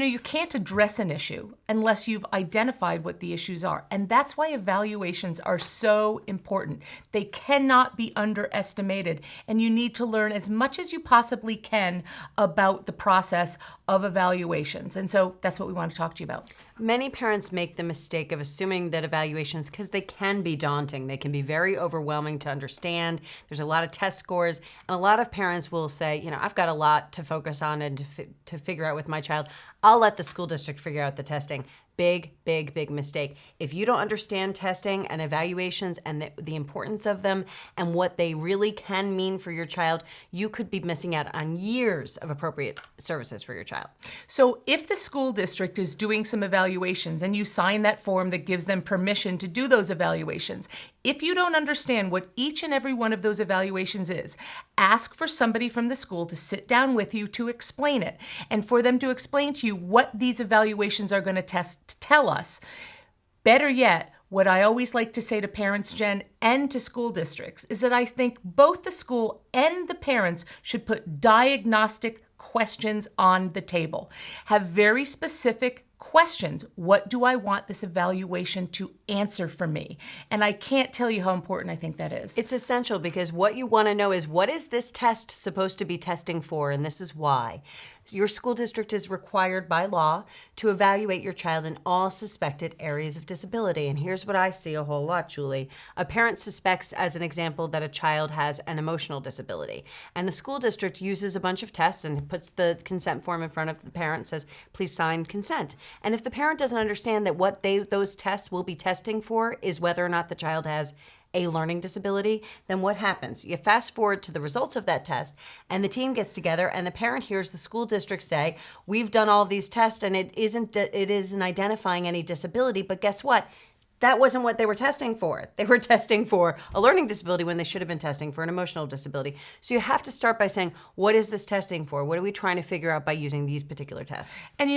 you can't address an issue unless you've identified what the issues are. And that's why evaluations are so important. They cannot be underestimated. And you need to learn as much as you possibly can about the process of evaluations. And so that's what we want to talk to you about. Many parents make the mistake of assuming that evaluations, because they can be daunting, they can be very overwhelming to understand. There's a lot of test scores, and a lot of parents will say, I've got a lot to focus on and to figure out with my child. I'll let the school district figure out the testing. Big, big, big mistake. If you don't understand testing and evaluations and the importance of them and what they really can mean for your child, you could be missing out on years of appropriate services for your child. So if the school district is doing some evaluations and you sign that form that gives them permission to do those evaluations, if you don't understand what each and every one of those evaluations is, ask for somebody from the school to sit down with you to explain it and for them to explain to you what these evaluations are going to tell us. Better yet, what I always like to say to parents, Jen, and to school districts is that I think both the school and the parents should put diagnostic questions on the table. Have very specific questions. What do I want this evaluation to answer for me? And I can't tell you how important I think that is. It's essential because what you want to know is, what is this test supposed to be testing for? And this is why. Your school district is required by law to evaluate your child in all suspected areas of disability. And here's what I see a whole lot, Julie. A parent suspects, as an example, that a child has an emotional disability. And the school district uses a bunch of tests and puts the consent form in front of the parent and says, please sign consent. And if the parent doesn't understand that what those tests will be testing for is whether or not the child has a learning disability, then what happens? You fast forward to the results of that test, and the team gets together, and the parent hears the school district say, we've done all these tests, and it isn't identifying any disability, but guess what? That wasn't what they were testing for. They were testing for a learning disability when they should have been testing for an emotional disability. So you have to start by saying, what is this testing for? What are we trying to figure out by using these particular tests? And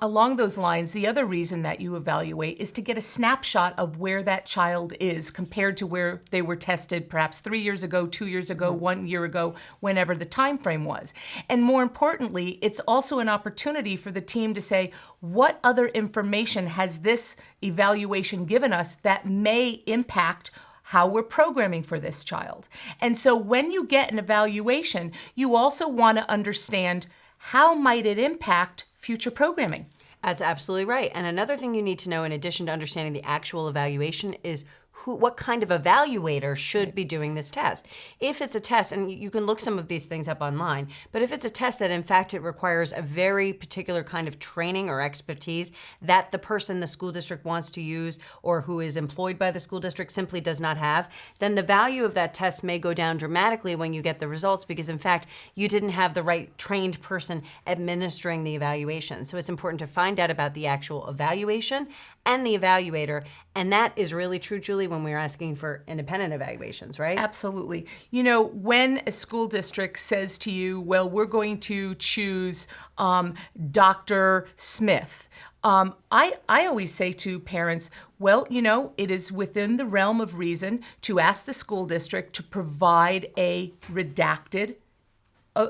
along those lines, the other reason that you evaluate is to get a snapshot of where that child is compared to where they were tested perhaps 3 years ago, 2 years ago, 1 year ago, whenever the time frame was. And more importantly, it's also an opportunity for the team to say, what other information has this evaluation given us that may impact how we're programming for this child? And so when you get an evaluation, you also want to understand how might it impact future programming. That's absolutely right. And another thing you need to know, in addition to understanding the actual evaluation, is what kind of evaluator should be doing this test. If it's a test, and you can look some of these things up online, but if it's a test that in fact it requires a very particular kind of training or expertise that the person the school district wants to use or who is employed by the school district simply does not have, then the value of that test may go down dramatically when you get the results because in fact you didn't have the right trained person administering the evaluation. So it's important to find out about the actual evaluation and the evaluator. And that is really true, Julie, when we're asking for independent evaluations, right? Absolutely. When a school district says to you, well, we're going to choose Dr. Smith, I always say to parents, well, it is within the realm of reason to ask the school district to provide a redacted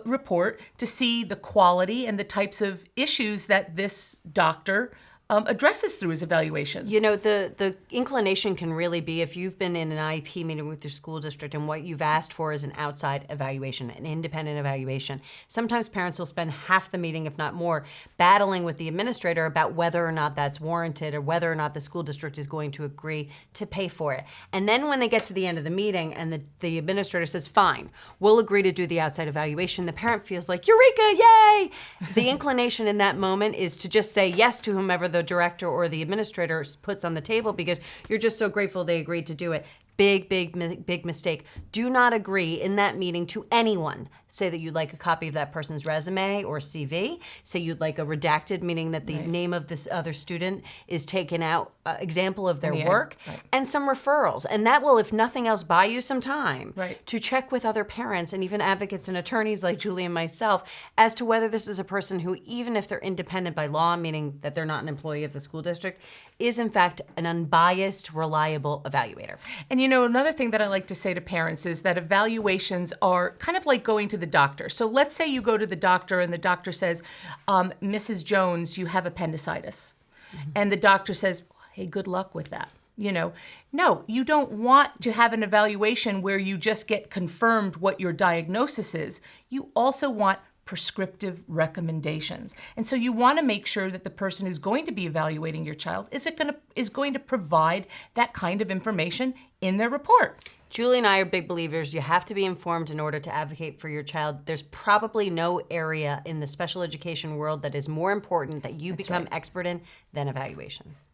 report to see the quality and the types of issues that this doctor addresses through his evaluations. The inclination can really be if you've been in an IEP meeting with your school district and what you've asked for is an outside evaluation, an independent evaluation. Sometimes parents will spend half the meeting, if not more, battling with the administrator about whether or not that's warranted or whether or not the school district is going to agree to pay for it. And then when they get to the end of the meeting and the administrator says, fine, we'll agree to do the outside evaluation, the parent feels like, eureka, yay! The inclination in that moment is to just say yes to whomever the director or the administrator puts on the table because you're just so grateful they agreed to do it. Big mistake. Do not agree in that meeting to anyone. Say that you'd like a copy of that person's resume or CV. Say you'd like a redacted, meaning that the name of this other student is taken out, example of their work, and some referrals. And that will, if nothing else, buy you some time to check with other parents and even advocates and attorneys like Julie and myself as to whether this is a person who, even if they're independent by law, meaning that they're not an employee of the school district, is in fact an unbiased, reliable evaluator. And another thing that I like to say to parents is that evaluations are kind of like going to the doctor. So let's say you go to the doctor and the doctor says, Mrs. Jones, you have appendicitis. And the doctor says, hey, good luck with that. No, you don't want to have an evaluation where you just get confirmed what your diagnosis is. You also want prescriptive recommendations. And so you want to make sure that the person who's going to be evaluating your child is going to provide that kind of information in their report. Julie and I are big believers. You have to be informed in order to advocate for your child. There's probably no area in the special education world that is more important that you become expert in than evaluations.